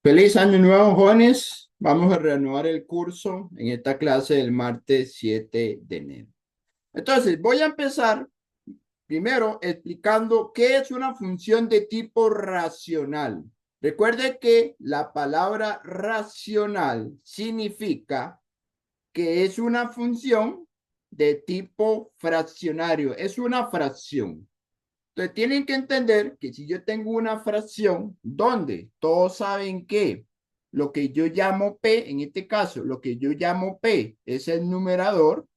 Feliz año nuevo, jóvenes. Vamos a reanudar el curso en esta clase del martes 7 de enero. Entonces, voy a empezar primero explicando qué es una función de tipo racional. Recuerde que la palabra racional significa que es una función de tipo fraccionario, es una fracción. Entonces, tienen que entender que si yo tengo una fracción donde todos saben que lo que yo llamo P, en este caso, lo que yo llamo P es el numerador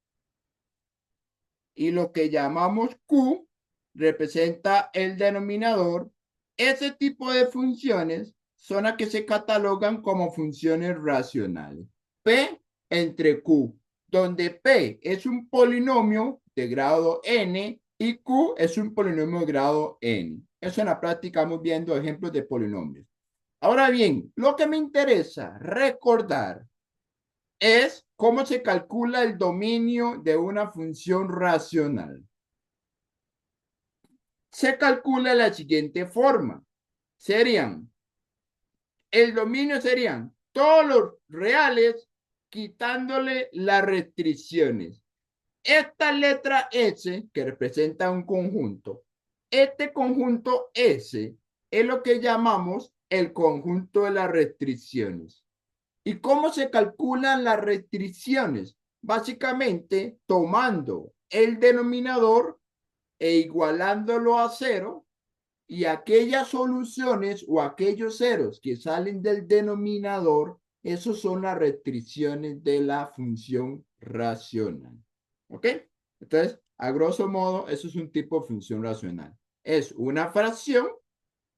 y lo que llamamos Q representa el denominador, ese tipo de funciones son las que se catalogan como funciones racionales. P entre Q, donde P es un polinomio de grado n y Q es un polinomio de grado n. Eso en la práctica vamos viendo ejemplos de polinomios. Ahora bien, lo que me interesa recordar es cómo se calcula el dominio de una función racional. Se calcula de la siguiente forma. El dominio serían todos los reales quitándole las restricciones. Esta letra S, que representa un conjunto, este conjunto S es lo que llamamos el conjunto de las restricciones. ¿Y cómo se calculan las restricciones? Básicamente tomando el denominador e igualándolo a cero, y aquellas soluciones o aquellos ceros que salen del denominador, esos son las restricciones de la función racional. ¿Ok? Entonces, a grosso modo, eso es un tipo de función racional. Es una fracción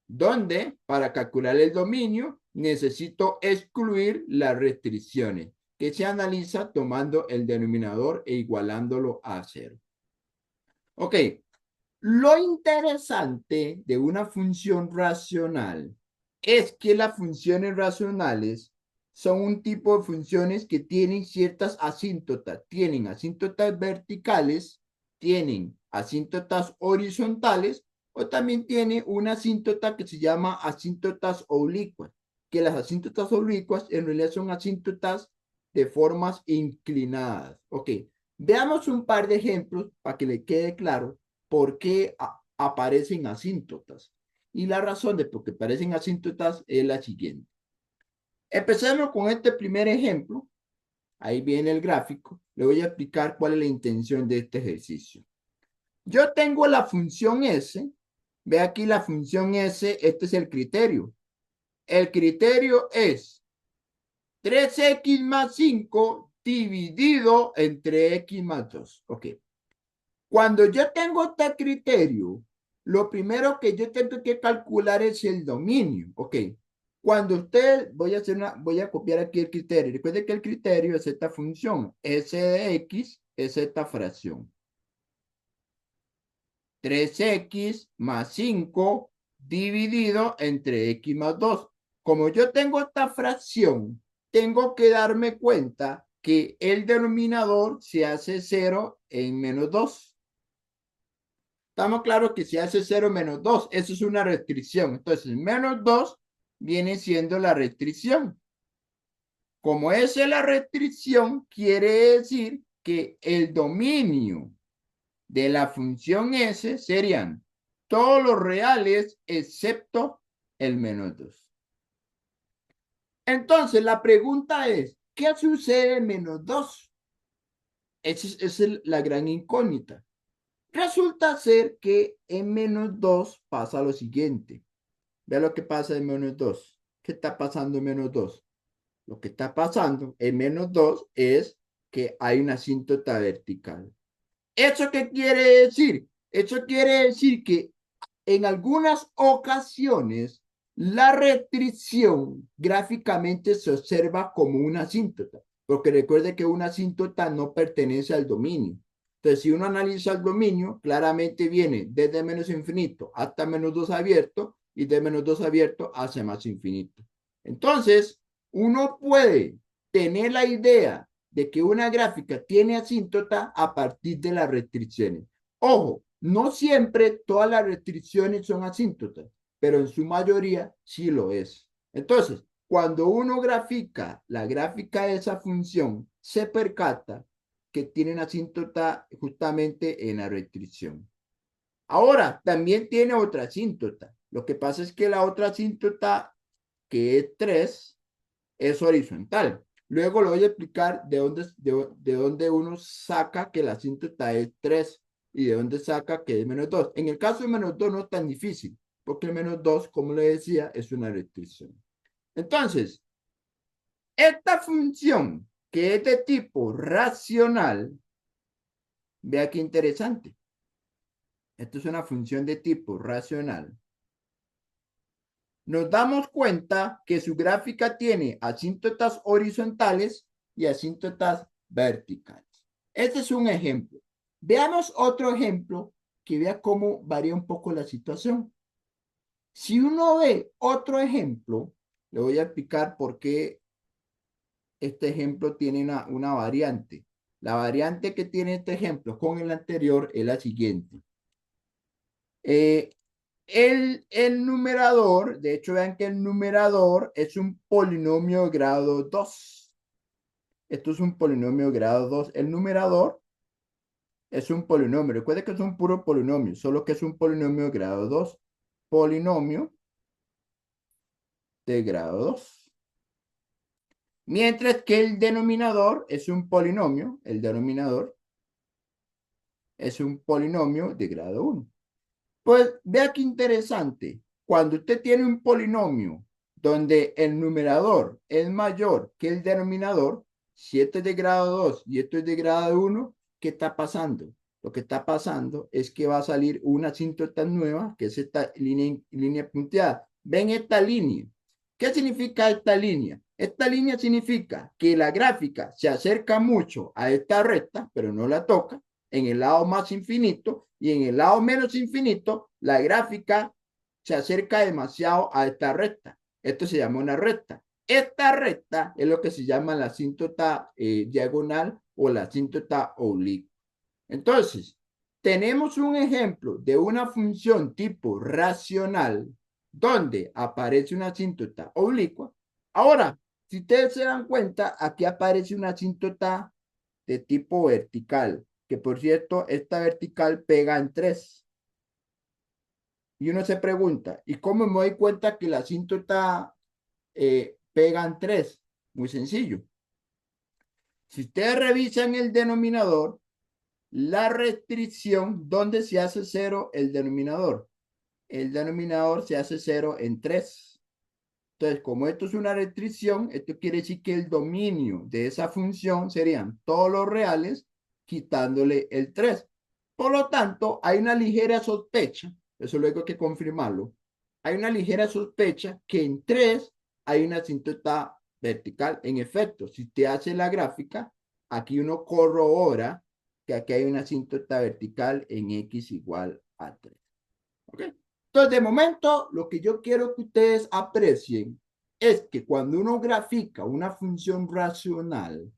donde para calcular el dominio necesito excluir las restricciones que se analiza tomando el denominador e igualándolo a cero. Ok, lo interesante de una función racional es que las funciones racionales son un tipo de funciones que tienen ciertas asíntotas. Tienen asíntotas verticales, tienen asíntotas horizontales o también tiene una asíntota que se llama asíntotas oblicuas, que las asíntotas oblicuas en realidad son asíntotas de formas inclinadas. Ok, veamos un par de ejemplos para que le quede claro por qué aparecen asíntotas. Y la razón de por qué aparecen asíntotas es la siguiente. Empecemos con este primer ejemplo. Ahí viene el gráfico. Le voy a explicar cuál es la intención de este ejercicio. Yo tengo la función S. Ve aquí la función S. Este es el criterio. El criterio es 3x más 5 dividido entre x más 2. Ok. Cuando yo tengo este criterio, lo primero que yo tengo que calcular es el dominio. Ok. Cuando usted, voy a copiar aquí el criterio. Recuerde que el criterio es esta función. S de X es esta fracción. 3x más 5 dividido entre X más 2. Como yo tengo esta fracción, tengo que darme cuenta que el denominador se hace 0 en menos 2. Estamos claros que si hace 0 menos 2, eso es una restricción. Entonces, menos 2 viene siendo la restricción. Como esa es la restricción, quiere decir que el dominio de la función S serían todos los reales excepto el menos 2. Entonces, la pregunta es, ¿qué sucede en menos 2? Esa es la gran incógnita. Resulta ser que en menos 2 pasa lo siguiente. Vea lo que pasa en menos 2. ¿Qué está pasando en menos 2? Lo que está pasando en menos 2 es que hay una asíntota vertical. ¿Eso qué quiere decir? Eso quiere decir que en algunas ocasiones la restricción gráficamente se observa como una asíntota, porque recuerde que una asíntota no pertenece al dominio. Entonces, si uno analiza el dominio, claramente viene desde menos infinito hasta menos 2 abierto y de menos 2 abierto hacia más infinito. Entonces, uno puede tener la idea de que una gráfica tiene asíntota a partir de las restricciones. Ojo, no siempre todas las restricciones son asíntotas, pero en su mayoría sí lo es. Entonces, cuando uno grafica la gráfica de esa función, se percata que tiene una asíntota justamente en la restricción. Ahora, también tiene otra asíntota. Lo que pasa es que la otra asíntota, que es 3, es horizontal. Luego le voy a explicar de dónde uno saca que la asíntota es 3 y de dónde saca que es -2. En el caso de -2 no es tan difícil, porque el -2, como le decía, es una restricción. Entonces, esta función que es de tipo racional, vea qué interesante. Esto es una función de tipo racional. Nos damos cuenta que su gráfica tiene asíntotas horizontales y asíntotas verticales. Este es un ejemplo. Veamos otro ejemplo que vea cómo varía un poco la situación. Si uno ve otro ejemplo, le voy a explicar por qué este ejemplo tiene una variante. La variante que tiene este ejemplo con el anterior es la siguiente. El numerador, de hecho, vean que el numerador es un polinomio de grado 2. Esto es un polinomio de grado 2. El numerador es un polinomio. Recuerden que es un puro polinomio, solo que es un polinomio de grado 2. Polinomio de grado 2. Mientras que el denominador es un polinomio. El denominador es un polinomio de grado 1. Pues vea qué interesante. Cuando usted tiene un polinomio donde el numerador es mayor que el denominador, si este es de grado 2 y esto es de grado 1, ¿qué está pasando? Lo que está pasando es que va a salir una asíntota nueva, que es esta línea punteada. ¿Ven esta línea? ¿Qué significa esta línea? Esta línea significa que la gráfica se acerca mucho a esta recta, pero no la toca, en el lado más infinito, y en el lado menos infinito, la gráfica se acerca demasiado a esta recta. Esto se llama una recta. Esta recta es lo que se llama la asíntota diagonal o la asíntota oblicua. Entonces, tenemos un ejemplo de una función tipo racional donde aparece una asíntota oblicua. Ahora, si ustedes se dan cuenta, aquí aparece una asíntota de tipo vertical, que por cierto, esta vertical pega en 3. Y uno se pregunta, ¿y cómo me doy cuenta que la asíntota pega en 3? Muy sencillo. Si ustedes revisan el denominador, la restricción, ¿dónde se hace 0 el denominador? El denominador se hace 0 en 3. Entonces, como esto es una restricción, esto quiere decir que el dominio de esa función serían todos los reales quitándole el 3. Por lo tanto, hay una ligera sospecha, eso luego hay que confirmarlo, hay una ligera sospecha que en 3 hay una asíntota vertical. En efecto, si te hace la gráfica, aquí uno corrobora que aquí hay una asíntota vertical en x igual a 3. ¿Ok? Entonces, de momento, lo que yo quiero que ustedes aprecien es que cuando uno grafica una función racional,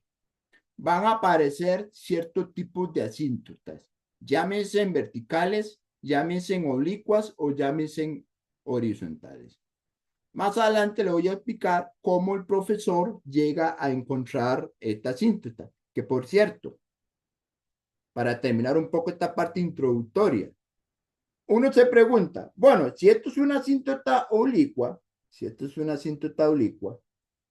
van a aparecer ciertos tipos de asíntotas, llámense en verticales, llámense en oblicuas o llámense en horizontales. Más adelante le voy a explicar cómo el profesor llega a encontrar esta asíntota, que por cierto, para terminar un poco esta parte introductoria, uno se pregunta, bueno, si esto es una asíntota oblicua,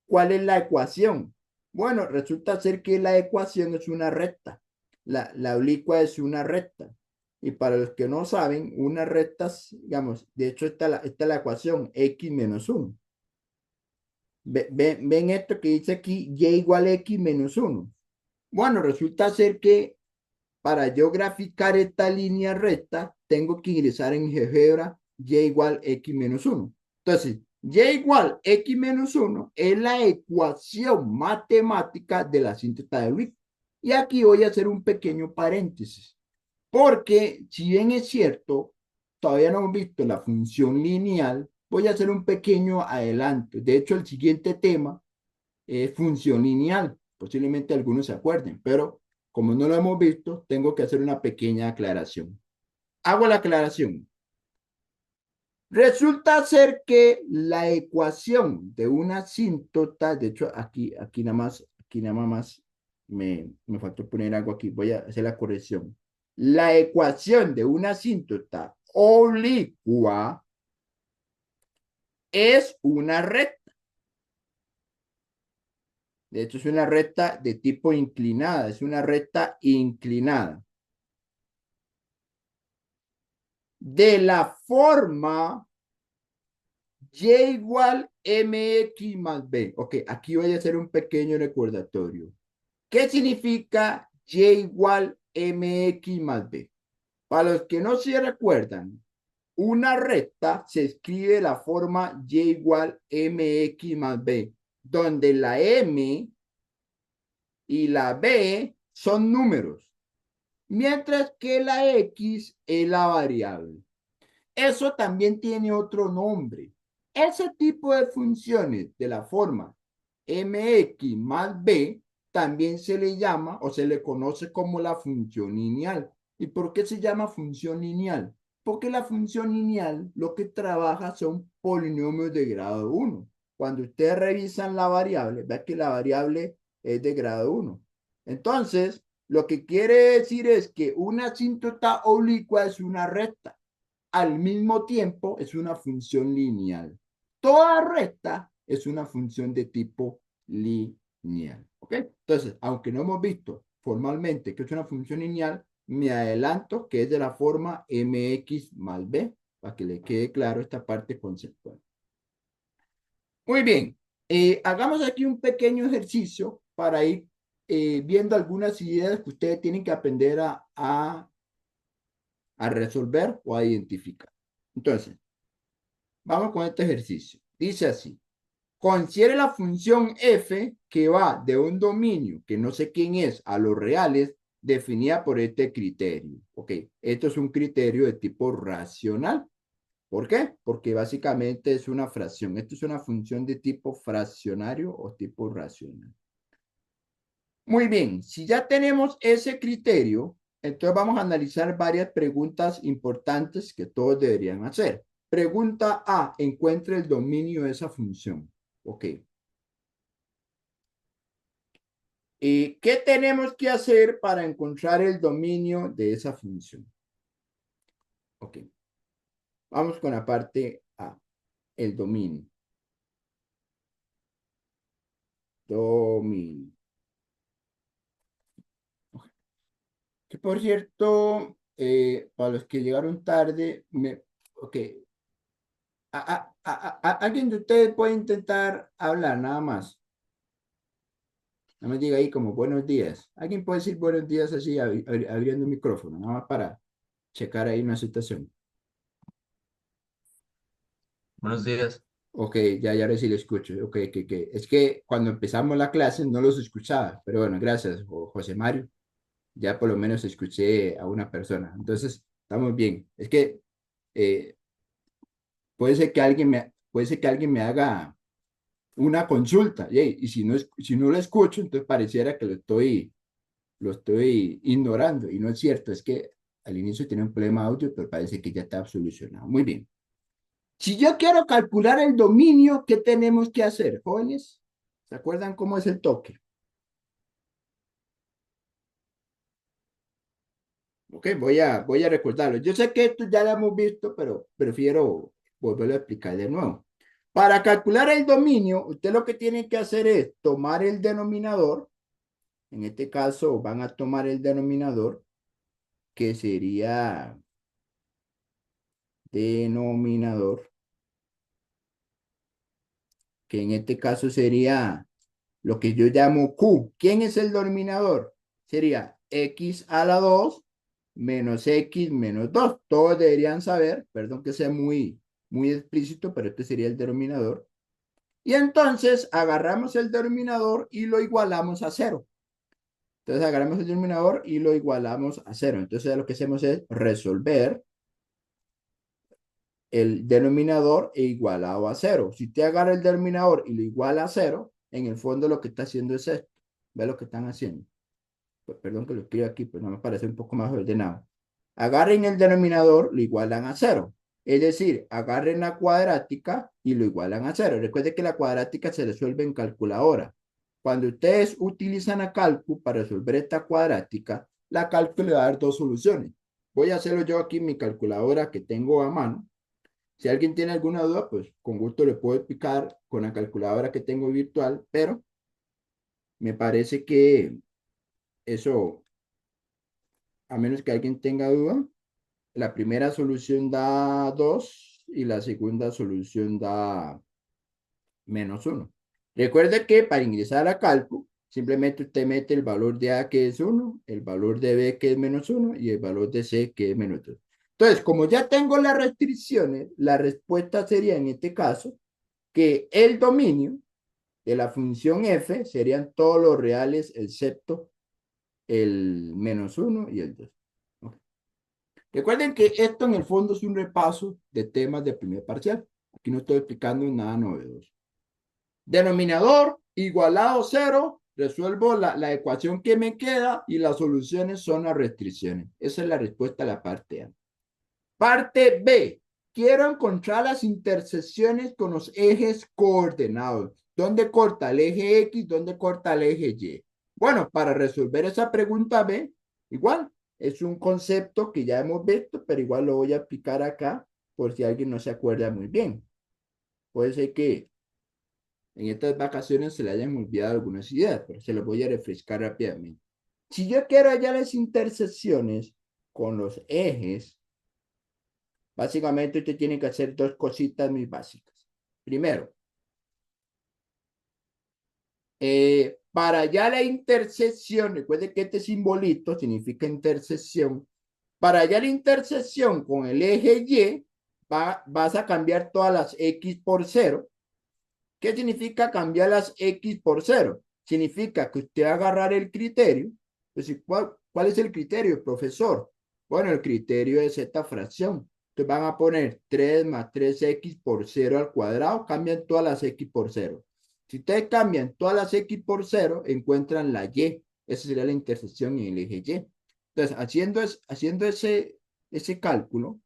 ¿cuál es la ecuación? Bueno, resulta ser que la ecuación es una recta. La oblicua es una recta. Y para los que no saben, una recta, digamos, de hecho esta es la ecuación x menos 1. Ven esto que dice aquí, y igual a x menos 1. Bueno, resulta ser que para yo graficar esta línea recta, tengo que ingresar en GeoGebra y igual x menos 1. Entonces, y igual x menos 1 es la ecuación matemática de la asíntota de Wick. Y aquí voy a hacer un pequeño paréntesis, porque si bien es cierto, todavía no hemos visto la función lineal, voy a hacer un pequeño adelanto. De hecho, el siguiente tema es función lineal. Posiblemente algunos se acuerden, pero como no lo hemos visto, tengo que hacer una pequeña aclaración. Hago la aclaración. Resulta ser que la ecuación de una asíntota, de hecho, aquí nada más me faltó poner algo aquí, voy a hacer la corrección. La ecuación de una asíntota oblicua es una recta. De hecho, es una recta de tipo inclinada, es una recta inclinada. De la forma y igual mx más b. Ok, aquí voy a hacer un pequeño recordatorio. ¿Qué significa y igual mx más b? Para los que no se recuerdan, una recta se escribe de la forma y igual mx más b, donde la m y la b son números, mientras que la x es la variable. Eso también tiene otro nombre. Ese tipo de funciones de la forma mx más b también se le llama o se le conoce como la función lineal. ¿Y por qué se llama función lineal? Porque la función lineal lo que trabaja son polinomios de grado 1. Cuando ustedes revisan la variable, vean que la variable es de grado 1. Entonces, lo que quiere decir es que una asíntota oblicua es una recta. Al mismo tiempo es una función lineal. Toda recta es una función de tipo lineal. ¿Ok? Entonces, aunque no hemos visto formalmente que es una función lineal, me adelanto que es de la forma mx más b, para que le quede claro esta parte conceptual. Muy bien. Hagamos aquí un pequeño ejercicio para ir viendo algunas ideas que ustedes tienen que aprender a resolver o a identificar. Entonces, vamos con este ejercicio. Dice así. Considere la función f que va de un dominio que no sé quién es a los reales definida por este criterio. Ok, esto es un criterio de tipo racional. ¿Por qué? Porque básicamente es una fracción. Esto es una función de tipo fraccionario o tipo racional. Muy bien, si ya tenemos ese criterio, entonces vamos a analizar varias preguntas importantes que todos deberían hacer. Pregunta A, encuentre el dominio de esa función. Ok. ¿Y qué tenemos que hacer para encontrar el dominio de esa función? Ok. Vamos con la parte A, el dominio. Dominio. Que por cierto, para los que llegaron tarde, ok, alguien de ustedes puede intentar hablar nada más. No me diga ahí como buenos días. Alguien puede decir buenos días así abriendo el micrófono, nada más para checar ahí una situación. Buenos días. Ok, ya ahora sí lo escucho. Ok, que es que cuando empezamos la clase no los escuchaba, pero bueno, gracias, José Mario. Ya por lo menos escuché a una persona. Entonces, estamos bien. Es que eh, puede ser que alguien me haga una consulta, y si no lo escucho, entonces pareciera que lo estoy ignorando, y no es cierto, es que al inicio tenía un problema de audio, pero parece que ya está solucionado. Muy bien. Si yo quiero calcular el dominio, ¿qué tenemos que hacer, jóvenes? ¿Se acuerdan cómo es el toque? Ok, voy a recordarlo. Yo sé que esto ya lo hemos visto, pero prefiero volverlo a explicar de nuevo. Para calcular el dominio, usted lo que tiene que hacer es tomar el denominador. En este caso, van a tomar el denominador, que sería denominador, que en este caso sería lo que yo llamo Q. ¿Quién es el denominador? Sería X a la 2 menos X menos 2. Todos deberían saber, perdón que sea muy explícito, pero este sería el denominador. Y entonces agarramos el denominador y lo igualamos a cero. Entonces agarramos el denominador y lo igualamos a cero. Entonces lo que hacemos es resolver el denominador e igualado a cero. Si usted agarra el denominador y lo iguala a cero, en el fondo lo que está haciendo es esto. Ve lo que están haciendo. Pues perdón que lo escriba aquí, pero no me parece un poco más ordenado. Agarren el denominador, lo igualan a cero. Es decir, agarren la cuadrática y lo igualan a cero. Recuerden que la cuadrática se resuelve en calculadora. Cuando ustedes utilizan la cálculo para resolver esta cuadrática, la cálculo le va a dar dos soluciones. Voy a hacerlo yo aquí en mi calculadora que tengo a mano. Si alguien tiene alguna duda, pues con gusto le puedo explicar con la calculadora que tengo virtual, pero me parece que eso, a menos que alguien tenga duda, la primera solución da 2 y la segunda solución da -1. Recuerde que para ingresar a cálculo, simplemente usted mete el valor de A que es 1, el valor de B que es -1 y el valor de C que es -2. Entonces, como ya tengo las restricciones, la respuesta sería en este caso que el dominio de la función f serían todos los reales excepto el -1 y el 2. ¿Ok? Recuerden que esto en el fondo es un repaso de temas de primer parcial. Aquí no estoy explicando nada novedoso. Denominador igualado 0, resuelvo la ecuación que me queda y las soluciones son las restricciones. Esa es la respuesta a la parte A. Parte B. Quiero encontrar las intersecciones con los ejes coordenados. ¿Dónde corta el eje X? ¿Dónde corta el eje Y? Bueno, para resolver esa pregunta B, igual, es un concepto que ya hemos visto, pero igual lo voy a aplicar acá por si alguien no se acuerda muy bien. Puede ser que en estas vacaciones se le hayan olvidado algunas ideas, pero se las voy a refrescar rápidamente. Si yo quiero hallar las intersecciones con los ejes, básicamente usted tiene que hacer dos cositas muy básicas. Primero, para hallar la intersección, recuerde que este simbolito significa intersección. Para hallar la intersección con el eje Y, vas a cambiar todas las X por 0. ¿Qué significa cambiar las X por 0? Significa que usted va a agarrar el criterio. Pues, ¿cuál es el criterio, profesor? Bueno, el criterio es esta fracción. Entonces van a poner 3 más 3x por 0 al cuadrado, cambian todas las x por 0. Si ustedes cambian todas las x por 0, encuentran la y. Esa sería la intersección en el eje y. Entonces, haciendo ese cálculo,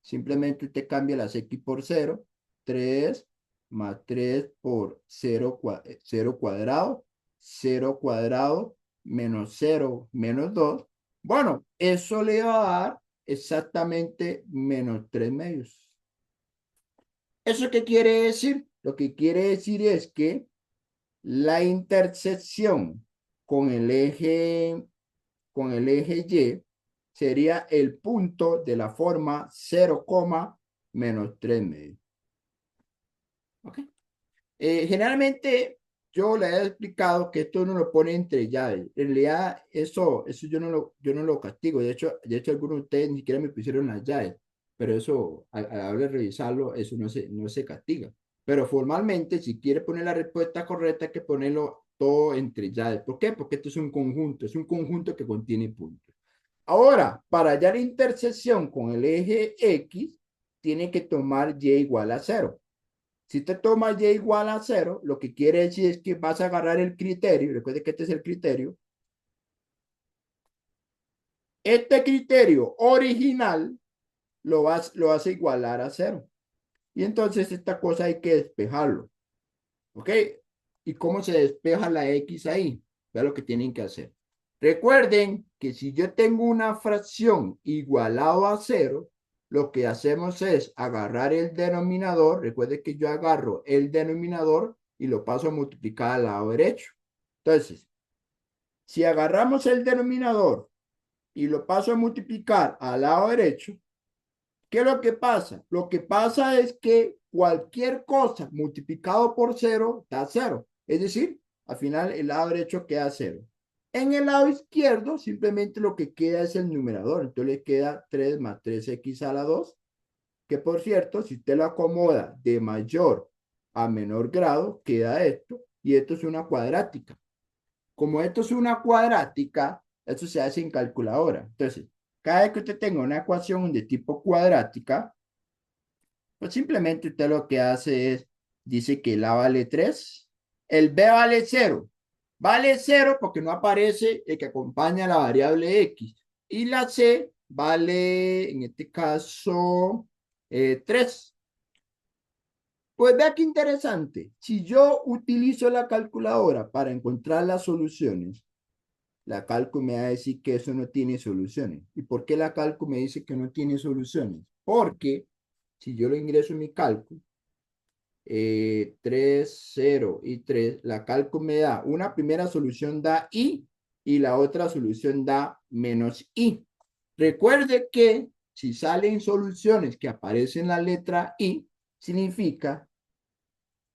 simplemente usted cambia las x por 0, 3 más 3 por 0, 0 cuadrado, 0 cuadrado menos 0 menos 2. Bueno, eso le va a dar exactamente -3/2. ¿Eso qué quiere decir? Lo que quiere decir es que la intersección con el eje Y sería el punto de la forma 0, -3/2. ¿Ok? Generalmente yo le he explicado que esto uno lo pone entre llaves. En realidad, eso yo no lo castigo. De hecho, algunos de ustedes ni siquiera me pusieron las llaves. Pero eso, a la hora de revisarlo, eso no se castiga. Pero formalmente, si quiere poner la respuesta correcta, hay que ponerlo todo entre llaves. ¿Por qué? Porque esto es un conjunto que contiene puntos. Ahora, para hallar intersección con el eje X, tiene que tomar y igual a 0. Si te toma y igual a 0, lo que quiere decir es que vas a agarrar el criterio. Recuerde que este es el criterio. Este criterio original lo vas a igualar a 0. Y entonces esta cosa hay que despejarlo. ¿Ok? ¿Y cómo se despeja la X ahí? Vean lo que tienen que hacer. Recuerden que si yo tengo una fracción igualado a 0, lo que hacemos es agarrar el denominador. Recuerden que yo agarro el denominador y lo paso a multiplicar al lado derecho. Entonces, si agarramos el denominador y lo paso a multiplicar al lado derecho, ¿qué es lo que pasa? Lo que pasa es que cualquier cosa multiplicado por 0 da 0. Es decir, al final el lado derecho queda 0. En el lado izquierdo simplemente lo que queda es el numerador. Entonces le queda 3 más 3x a la 2. Que por cierto, si usted lo acomoda de mayor a menor grado, queda esto. Y esto es una cuadrática. Como esto es una cuadrática, esto se hace en calculadora. Entonces, cada vez que usted tenga una ecuación de tipo cuadrática, pues simplemente usted lo que hace es, dice que el A vale 3, el B vale 0. Vale 0 porque no aparece el que acompaña a la variable X. Y la C vale, en este caso, 3. Pues vea qué interesante. Si yo utilizo la calculadora para encontrar las soluciones, la cálculo me va a decir que eso no tiene soluciones. ¿Y por qué la cálculo me dice que no tiene soluciones? Porque si yo lo ingreso en mi cálculo, 3, 0 y 3, la cálculo me da una primera solución da i y la otra solución da menos i. Recuerde que si salen soluciones que aparecen la letra i, significa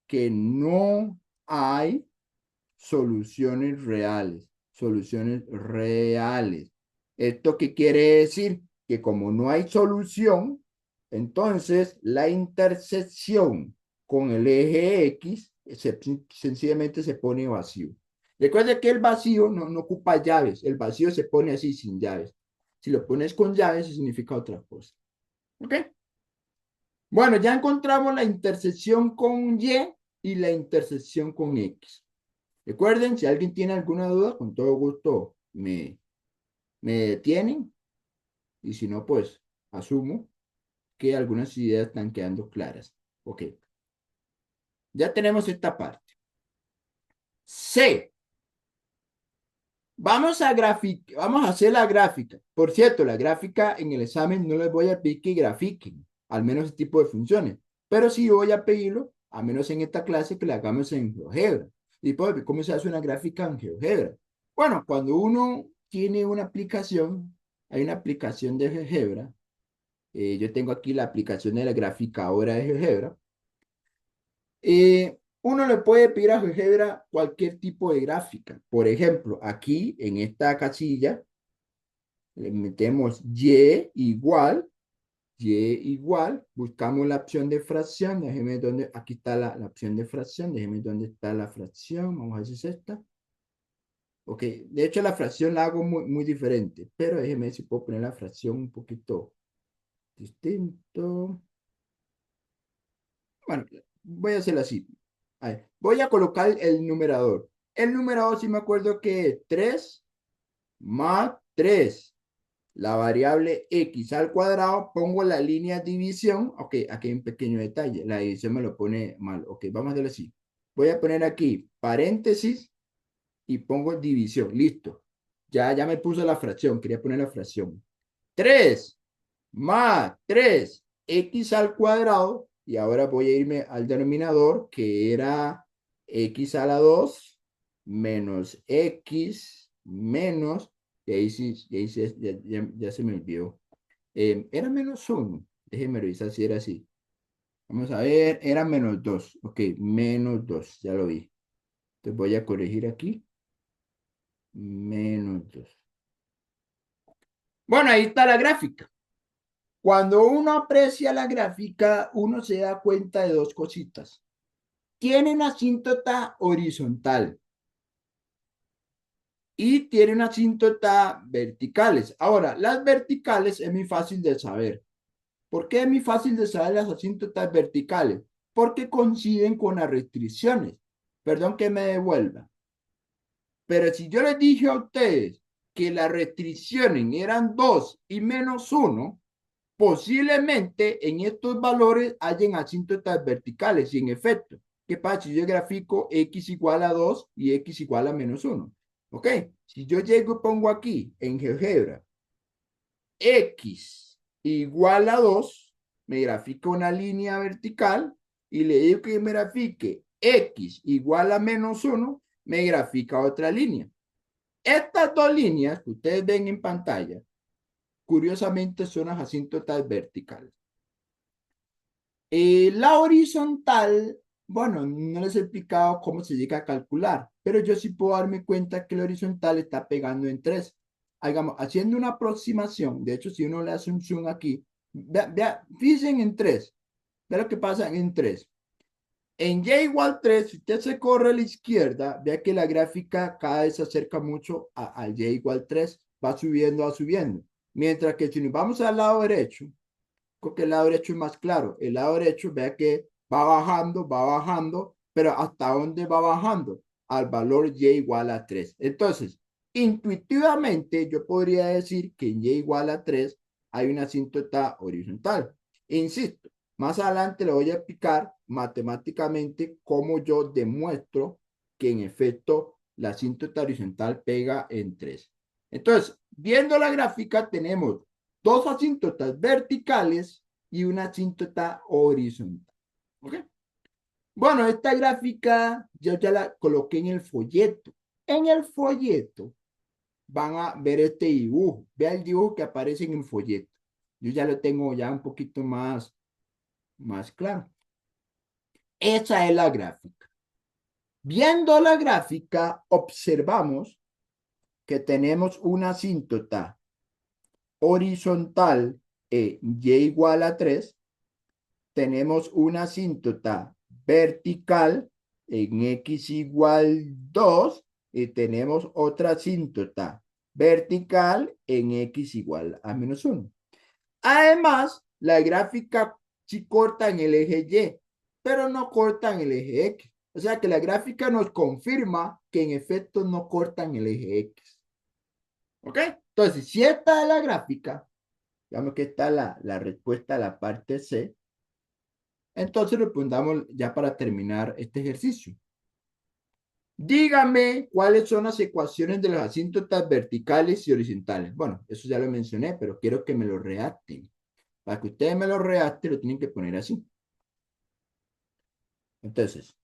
que no hay soluciones reales, soluciones reales. ¿Esto qué quiere decir? Que como no hay solución, entonces la intersección con el eje X sencillamente se pone vacío. Recuerda que el vacío no ocupa llaves, el vacío se pone así sin llaves. Si lo pones con llaves, significa otra cosa. ¿Ok? Bueno, ya encontramos la intersección con Y y la intersección con X. Recuerden, si alguien tiene alguna duda, con todo gusto me detienen. Y si no, pues asumo que algunas ideas están quedando claras. Ok, ya tenemos esta parte. C. Vamos a hacer la gráfica. Por cierto, la gráfica en el examen no les voy a pedir que grafiquen, al menos ese tipo de funciones. Pero sí voy a pedirlo, al menos en esta clase, que la hagamos en GeoGebra. Y pues, ¿cómo se hace una gráfica en GeoGebra? Bueno, cuando uno tiene una aplicación, hay una aplicación de GeoGebra. Yo tengo aquí la aplicación de la gráfica ahora de GeoGebra. Uno le puede pedir a GeoGebra cualquier tipo de gráfica. Por ejemplo, aquí en esta casilla le metemos y igual, buscamos la opción de fracción. Déjeme donde, aquí está la opción de fracción. Déjeme dónde está la fracción. Vamos a ver si es esta. Ok, de hecho la fracción la hago muy diferente, pero déjeme ver si puedo poner la fracción un poquito distinto. Bueno, voy a hacerlo así. A ver, voy a colocar el numerador. El numerador, si me acuerdo que es 3 más 3. La variable x al cuadrado, pongo la línea de división. Ok, aquí hay un pequeño detalle. La división me lo pone mal. Ok, vamos a hacerlo así. Voy a poner aquí paréntesis y pongo división. Listo. Ya me puso la fracción. Quería poner la fracción. 3 más 3 x al cuadrado, y ahora voy a irme al denominador, que era x a la 2 menos x menos, y ahí sí, ya se me olvidó. Era menos 1, déjenme revisar si era así. Vamos a ver, era menos 2, ok, menos 2, ya lo vi. Entonces voy a corregir aquí, menos 2. Bueno, ahí está la gráfica. Cuando uno aprecia la gráfica, uno se da cuenta de dos cositas. Tiene una asíntota horizontal y tiene una asíntota verticales. Ahora, las verticales es muy fácil de saber. ¿Por qué es muy fácil de saber las asíntotas verticales? Porque coinciden con las restricciones. Perdón que me devuelva. Pero si yo les dije a ustedes que las restricciones eran 2 y menos 1, posiblemente en estos valores hayan asíntotas verticales y en efecto, ¿qué pasa si yo grafico x igual a 2 y x igual a menos 1? ¿Ok? Si yo llego y pongo aquí en GeoGebra x igual a 2, me grafica una línea vertical y le digo que me grafique x igual a menos 1, me grafica otra línea. Estas dos líneas que ustedes ven en pantalla, curiosamente son las asíntotas verticales. La horizontal, bueno, no les he explicado cómo se llega a calcular, pero yo sí puedo darme cuenta que la horizontal está pegando en 3. Hagamos, haciendo una aproximación, de hecho, si uno le hace un zoom aquí, fíjense en 3, vea lo que pasa en 3. En y igual 3, si usted se corre a la izquierda, vea que la gráfica cada vez se acerca mucho al y igual 3, va subiendo, va subiendo. Mientras que si nos vamos al lado derecho, creo que el lado derecho es más claro. El lado derecho, vea que va bajando, pero ¿hasta dónde va bajando? Al valor y igual a 3. Entonces, intuitivamente yo podría decir que en y igual a 3 hay una asíntota horizontal. Insisto, más adelante le voy a explicar matemáticamente cómo yo demuestro que en efecto la asíntota horizontal pega en 3. Entonces, viendo la gráfica, tenemos dos asíntotas verticales y una asíntota horizontal. ¿Ok? Bueno, esta gráfica yo ya la coloqué en el folleto. En el folleto van a ver este dibujo. Vea el dibujo que aparece en el folleto. Yo ya lo tengo ya un poquito más claro. Esa es la gráfica. Viendo la gráfica, observamos que tenemos una asíntota horizontal y igual a 3. Tenemos una asíntota vertical en x igual 2 y tenemos otra asíntota vertical en x igual a menos 1. Además, la gráfica sí corta en el eje Y, pero no corta en el eje X. O sea que la gráfica nos confirma que en efecto no corta en el eje X. ¿Ok? Entonces, si esta es la gráfica, digamos que está la respuesta a la parte C, entonces respondamos ya para terminar este ejercicio. Dígame cuáles son las ecuaciones de las asíntotas verticales y horizontales. Bueno, eso ya lo mencioné, pero quiero que me lo redacten. Para que ustedes me lo redacten, lo tienen que poner así. Entonces,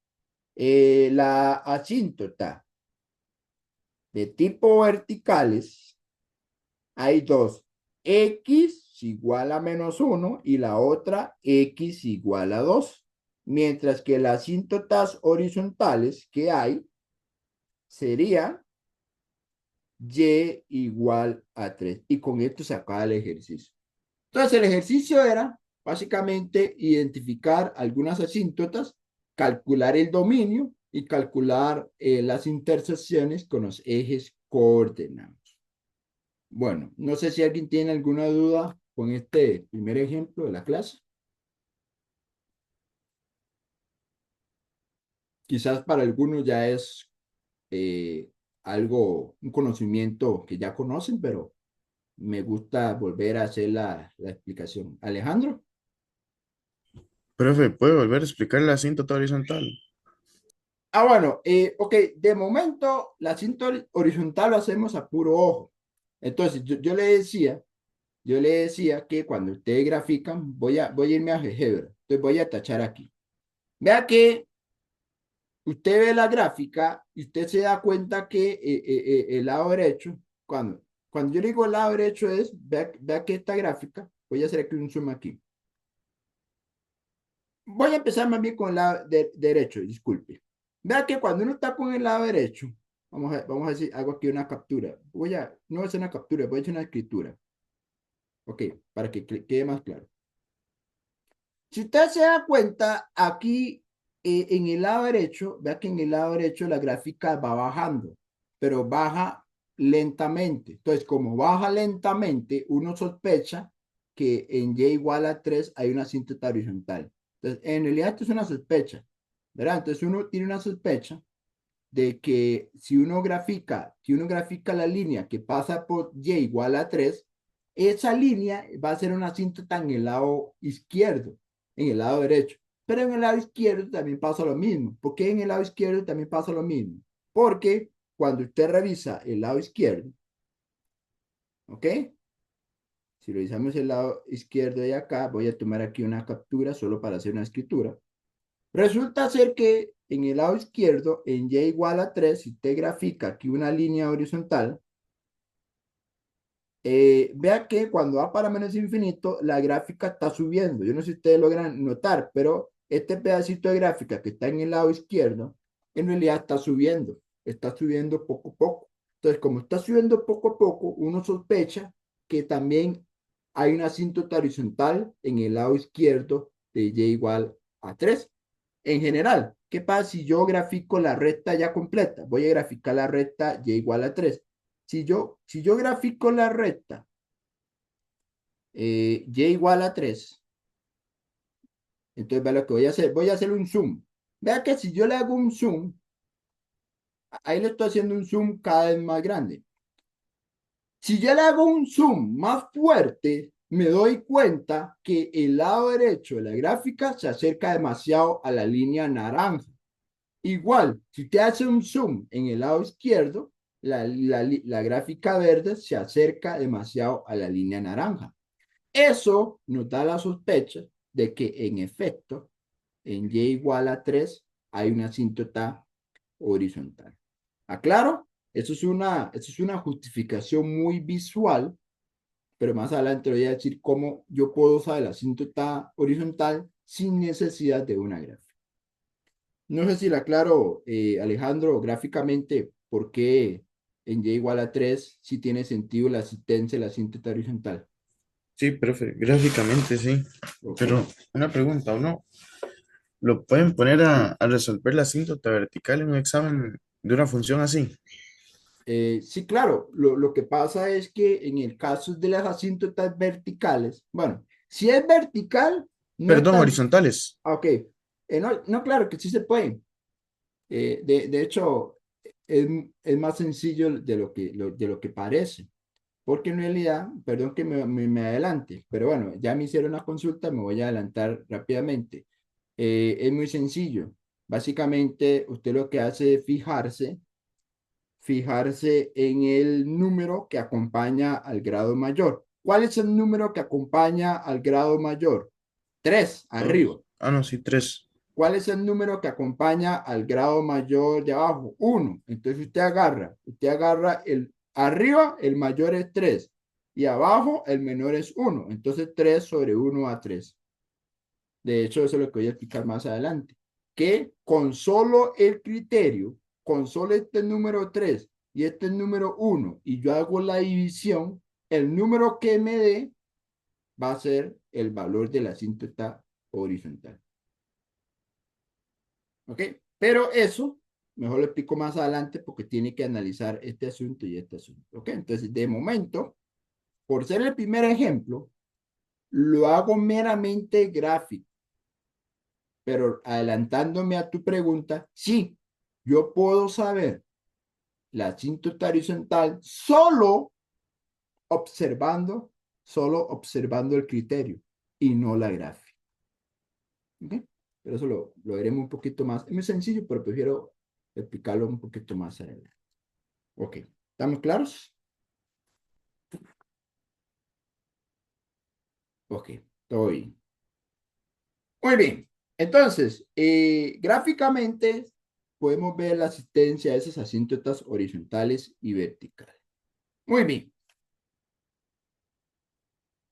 la asíntota de tipo verticales, hay dos. X igual a menos 1 y la otra X igual a 2. Mientras que las asíntotas horizontales que hay serían Y igual a 3. Y con esto se acaba el ejercicio. Entonces, el ejercicio era básicamente identificar algunas asíntotas, calcular el dominio y calcular las intersecciones con los ejes coordenados. Bueno, no sé si alguien tiene alguna duda con este primer ejemplo de la clase. Quizás para algunos ya es algo, un conocimiento que ya conocen, pero me gusta volver a hacer la explicación. Alejandro. Profe, ¿puede volver a explicar la asíntota horizontal? Bueno, ok, de momento la cinta horizontal lo hacemos a puro ojo. Entonces, yo le decía que cuando ustedes grafican, voy a irme a GeoGebra. Entonces voy a tachar aquí. Vea que usted ve la gráfica y usted se da cuenta que el lado derecho, cuando yo digo el lado derecho es, vea que esta gráfica, voy a hacer aquí un zoom aquí. Voy a empezar más bien con el lado derecho, disculpe. Vea que cuando uno está con el lado derecho, vamos a decir, hago aquí una captura. No voy a hacer una captura, voy a hacer una escritura. Ok, para que quede más claro. Si usted se da cuenta, aquí en el lado derecho, vea que en el lado derecho la gráfica va bajando, pero baja lentamente. Entonces, como baja lentamente, uno sospecha que en Y igual a 3 hay una asíntota horizontal. Entonces, en realidad esto es una sospecha, ¿verdad? Entonces uno tiene una sospecha de que si uno grafica la línea que pasa por Y igual a 3, esa línea va a ser una asíntota en el lado izquierdo, en el lado derecho. Pero en el lado izquierdo también pasa lo mismo. ¿Por qué en el lado izquierdo también pasa lo mismo? Porque cuando usted revisa el lado izquierdo, ¿ok? Si revisamos el lado izquierdo de acá, voy a tomar aquí una captura solo para hacer una escritura. Resulta ser que en el lado izquierdo, en Y igual a 3, si usted grafica aquí una línea horizontal, vea que cuando va para menos infinito, la gráfica está subiendo. Yo no sé si ustedes logran notar, pero este pedacito de gráfica que está en el lado izquierdo, en realidad está subiendo poco a poco. Entonces, como está subiendo poco a poco, uno sospecha que también hay una asíntota horizontal en el lado izquierdo de Y igual a 3. En general, ¿qué pasa si yo grafico la recta ya completa? Voy a graficar la recta Y igual a 3. Si yo grafico la recta Y igual a 3, entonces vea lo que voy a hacer. Voy a hacer un zoom. Vea que si yo le hago un zoom, ahí le estoy haciendo un zoom cada vez más grande. Si yo le hago un zoom más fuerte, me doy cuenta que el lado derecho de la gráfica se acerca demasiado a la línea naranja. Igual, si te hace un zoom en el lado izquierdo, la gráfica verde se acerca demasiado a la línea naranja. Eso nos da la sospecha de que en efecto, en y igual a 3 hay una asíntota horizontal. ¿Aclaro? Eso es una justificación muy visual, pero más adelante voy a decir cómo yo puedo usar la asíntota horizontal sin necesidad de una gráfica. No sé si la aclaro, Alejandro, gráficamente, por qué en y igual a 3 sí tiene sentido la asistencia de la asíntota horizontal. Sí, profe, gráficamente sí. Ok. Pero una pregunta, ¿o no? ¿Lo pueden poner a resolver la asíntota vertical en un examen de una función así? Sí, claro, lo que pasa es que en el caso de las asíntotas verticales, bueno, si es vertical, no es Perdón, tan, horizontales. ok, no, no, claro que sí se puede. De hecho, es más sencillo de lo que parece, porque en realidad, perdón que me adelante, pero bueno, ya me hicieron la consulta, me voy a adelantar rápidamente. Es muy sencillo. Básicamente, usted lo que hace es fijarse en el número que acompaña al grado mayor. ¿Cuál es el número que acompaña al grado mayor? 3, arriba. Dos. Ah, no, sí, tres. ¿Cuál es el número que acompaña al grado mayor de abajo? 1. Entonces usted agarra el arriba, el mayor es 3 y abajo el menor es 1. Entonces 3 sobre 1 a 3. De hecho, eso es lo que voy a explicar más adelante. Que con solo el criterio, con solo este número 3 y este número 1, y yo hago la división, el número que me dé va a ser el valor de la asíntota horizontal. ¿Ok? Pero eso, mejor lo explico más adelante porque tiene que analizar este asunto y este asunto. ¿Ok? Entonces, de momento, por ser el primer ejemplo, lo hago meramente gráfico. Pero adelantándome a tu pregunta, sí, yo puedo saber la asíntota horizontal observando, solo observando el criterio y no la gráfica. ¿Ok? Pero eso lo veremos un poquito más. Es muy sencillo, pero prefiero explicarlo un poquito más adelante. Ok, ¿estamos claros? Ok, todo bien. Muy bien. Entonces, gráficamente podemos ver la asistencia de esas asíntotas horizontales y verticales. Muy bien.